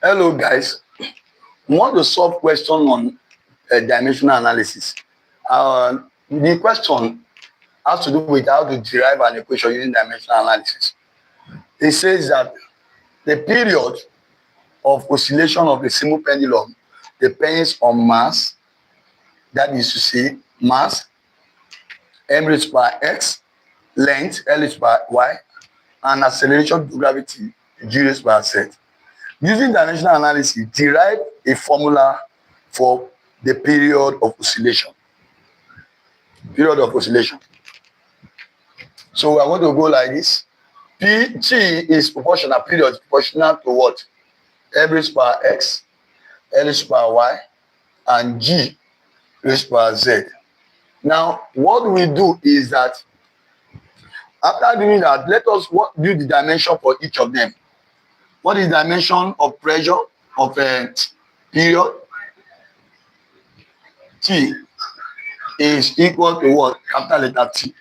Hello guys, we want to solve question on dimensional analysis. The question has to do with how to derive an equation using dimensional analysis. It says that the period of oscillation of a single pendulum depends on mass, that is to say mass, m raised by x, length, l raised by y, and acceleration to gravity, g raised by z. Using dimensional analysis, derive a formula for the period of oscillation. Period of oscillation. So we are going to go like this. T is proportional, period is proportional to what? M raised by x, L raised by y, and G raised by z. Now, what we do is that after doing that, let us do the dimension for each of them. What is dimension of pressure of a period? T is equal to what? Capital letter T,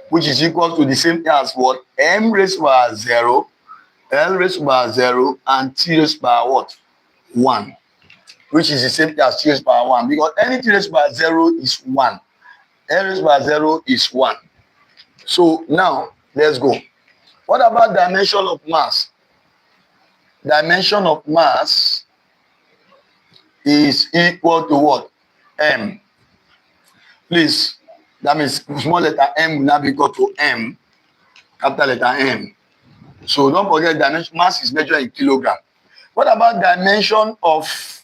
which is equal to the same thing as what? M raised by 0, L raised by 0, and T raised by what? 1, which is the same thing as T raised by 1, because any T raised by 0 is 1. L raised by 0 is 1. So now, let's go. What about dimension of mass? Dimension of mass is equal to what? M. Please, that means small letter m will now be equal to m, capital letter M. So don't forget dimension, mass is measured in kilogram. What about dimension of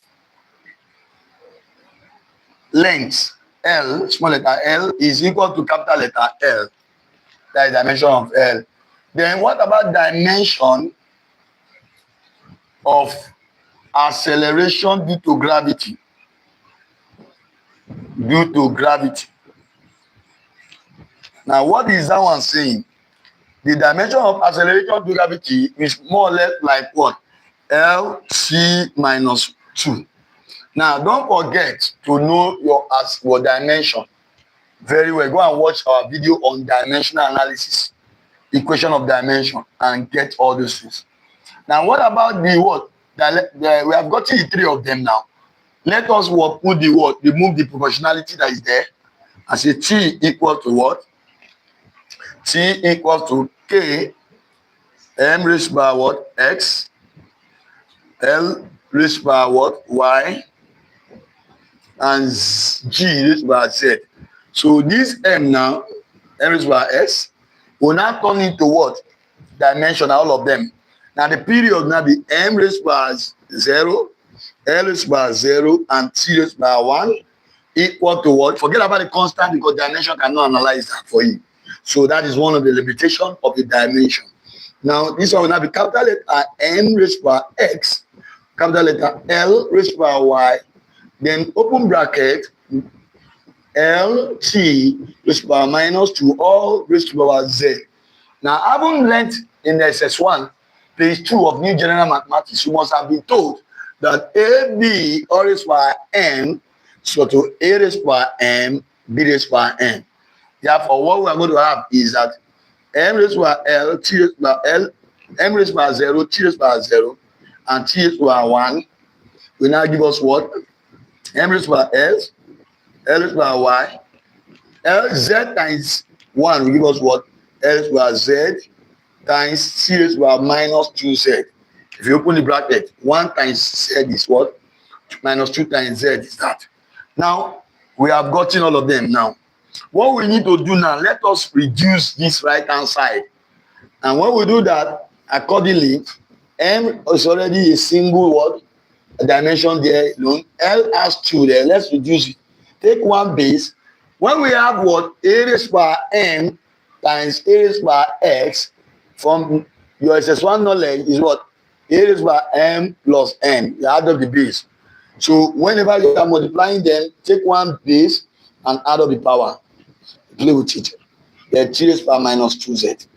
length? L, small letter L, is equal to capital letter L. That is dimension of L. Then what about dimension of acceleration due to gravity? Due to gravity. Now, what is that one saying? The dimension of acceleration due to gravity is more or less like what? LC minus 2. Now, don't forget to know your dimension very well. Go and watch our video on dimensional analysis, equation of dimension, and get all those things. Now, what about the what? We have gotten the three of them now. Let us put the what? Remove the proportionality that is there and say T equal to what? T equals to K M raised by what? X, L raised by what? Y, and G raised by Z. So this M now, M raised by X, will now turn into what? Dimension, all of them. Now the period now be M raised by 0, L raised by 0, and T raised by 1 equal to what? Forget about the constant because dimension cannot analyze that for you. So that is one of the limitations of the dimension. Now this one will now be capital letter M raised by X, capital letter L raised by Y, then open bracket LT raised by minus 2 all raised by Z. Now having learned in the SS1, page 2 of New General Mathematics, you must have been told that AB all raised by M so to A raised by M, B raised by N. Therefore, what we are going to have is that M raised by L, T raised by L, M raised by 0, T raised by 0, and T raised by 1 will now give us what? M raised by S, L raised by Y, L Z times 1 will give us what? L raised by Z times T raised by minus 2Z. If you open the bracket, 1 times Z is what? Minus 2 times Z is that. Now, we have gotten all of them now. What we need to do now, let us reduce this right-hand side. And when we do that, accordingly, M is already a single word, a dimension there alone. L has 2 there. Let's reduce it. Take one base. When we have what? A raised by M times A raised by X from your SS1 knowledge is what? A raised by M plus N. You add up the base. So whenever you are multiplying them, take one base and add up the power. Play with it. The T raised by minus 2Z.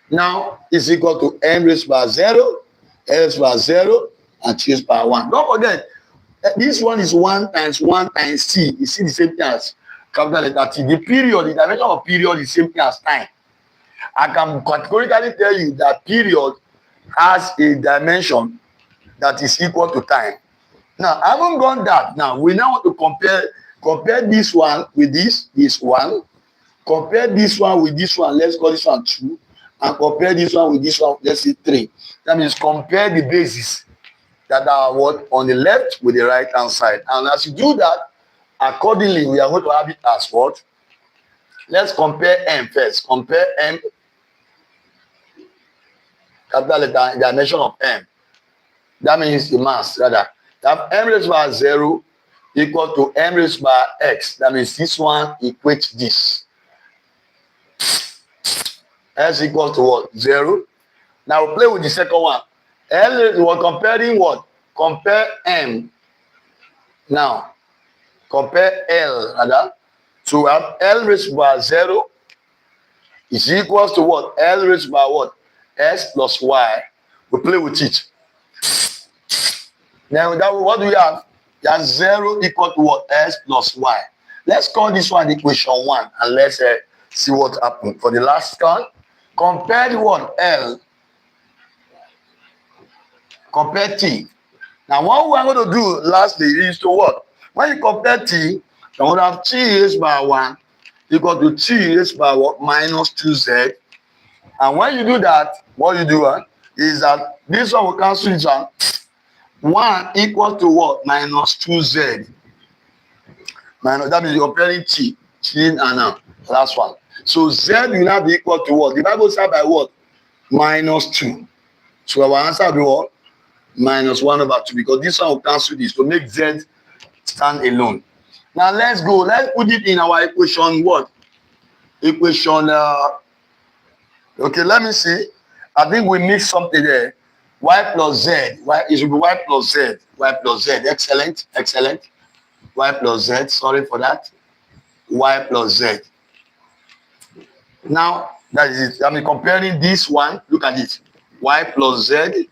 Now is equal to M raised by 0, L raised by 0, and T raised by 1. Don't forget, this one is 1 times T. You see the same thing as capital letter T. The period, the dimension of period is the same thing as time. I can categorically tell you that period has a dimension that is equal to time. Now, I haven't gone that. Now, we now want to compare this one with this one. Compare this one with this one. Let's call this one 2. And compare this one with this one. Let's say 3. That means compare the bases that are what on the left with the right hand side. And as you do that, accordingly, we are going to have it as what? Let's compare M first. Compare M, capital letter, dimension of M. That means the mass, rather. That M raised by 0 equal to M raised by X. That means this one equates this. S equals to what? 0. Now we'll play with the second one. L, we're comparing what? Compare M. Now, compare L, rather. So we have L raised by 0 is equals to what? L raised by what? S plus Y. We play with it. Now, what do we have? We have 0 equal to what? S plus Y. Let's call this one equation 1 and let's see what happened. For the last one, compare the one L. Compare T. Now, what we are going to do lastly is to what? When you compare T, you will have T raised by 1 equal to T raised by what? Minus 2Z. And when you do that, what you do is that this one will cancel each other. 1 equals to what? Minus 2Z. Minus, that means you're comparing T and now. Last one. So Z will now be equal to what? The Bible said by what? Minus 2. So our answer will be what? Minus 1 over 2. Because this one will cancel this to make Z stand alone. Now let's go. Let's put it in our equation what? Equation, okay, let me see. I think we mixed something there. Y plus Z. It should be Y plus Z. Y plus Z. Excellent. Excellent. Y plus Z. Sorry for that. Y plus Z. Now, that is it. I mean, comparing this one. Look at it. Y plus Z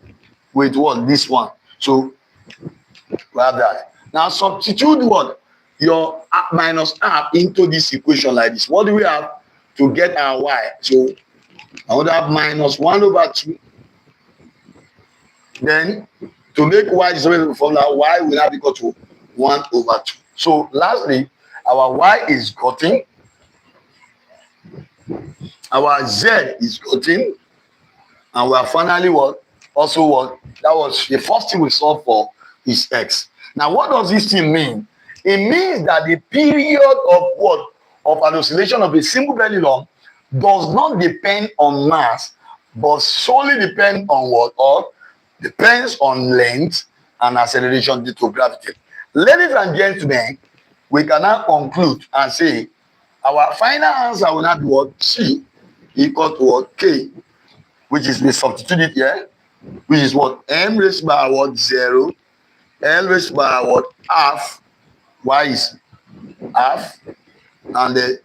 with what? This one. So, we have that. Now, substitute what? Your minus R into this equation like this. What do we have to get our Y? So, I would have minus 1 over 2. Then, to make Y is already the formula, Y will now be equal to 1 over 2. So, lastly, our Y is gotten. Our Z is gotten. And we are finally what? Also what? That was the first thing we solved for is X. Now, what does this thing mean? It means that the period of what? Of an oscillation of a single pendulum does not depend on mass, but solely depend on what? Or depends on length and acceleration due to gravity. Ladies and gentlemen, we can now conclude and say our final answer will not be what? C equal to what? K, which is we substitute it here, which is what? M raised by what? 0, L raised by what? Half, Y is half, and the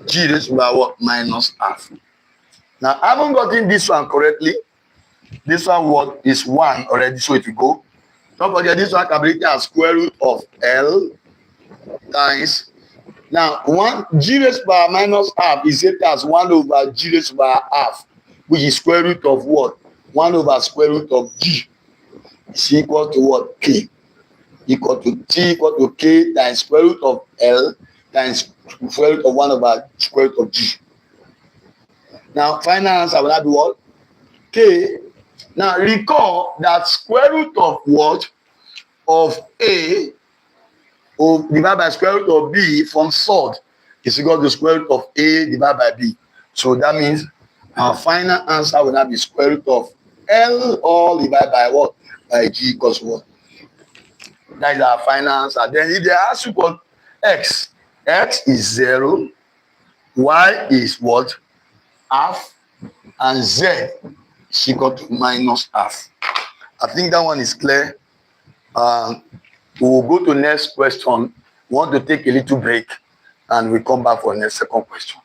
G raised by what? Minus half. Now, I haven't gotten this one correctly. This one what is 1 already, so it will go. Don't forget this one can be written as square root of L times. Now, 1 G raised by minus half is equal as 1 over G raised by half, which is square root of what? 1 over square root of G is equal to what? K. Equal to T equal to K times square root of L times square root of 1 over square root of G. Now, final answer will not be what? K. Now, recall that square root of what? Of A divided by square root of B from third is equal to square root of A divided by B. So that means our final answer will not be square root of L all divided by what? By G equals what? That is our final answer. Then if they ask you what X, X is 0, Y is what? Half, and Z is equal to minus half. I think that one is clear. We will go to the next question. We want to take a little break and we come back for the next second question.